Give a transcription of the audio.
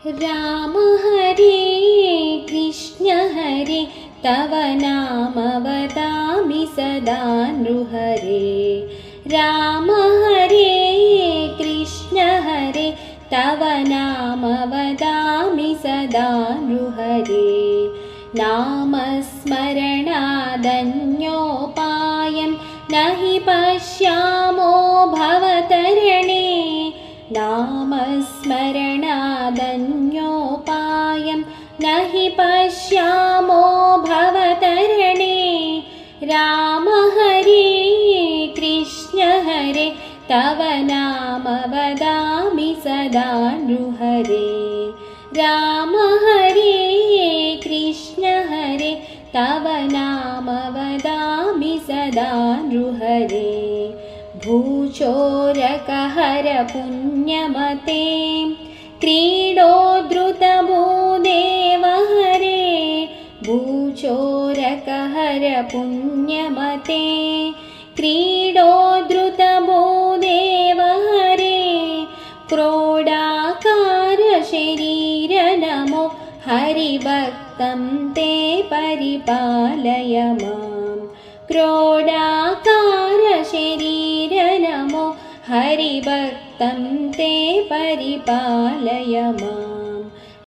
राम हरे कृष्ण हरे तव नाम वदामि सदा नृहरे। राम हरे कृष्ण हरे तव नाम वदामि सदा नृहरे। नामस्मरणादन्योपायं न हि पश्यामो भवतरणे। नामस्मरणादन्योपायं न हि पश्यामो भवतरणे। राम हरे कृष्ण हरे तव नाम वदामि सदा नृहरे। राम हरे कृष्ण हरे तव नाम वदामि सदा नृहरे। भूचोरकहर पुण्यमते क्रीडोद्धृतभूदेव हरे। भूचोरकहर पुण्यमते क्रीडोद्धृतभूदेव हरे। क्रोडाकार शरीर नमो हरिभक्तं ते परिपालय मां। क्रोडाकार शरीर नमो हरिभक्तं ते परिपालय माम्।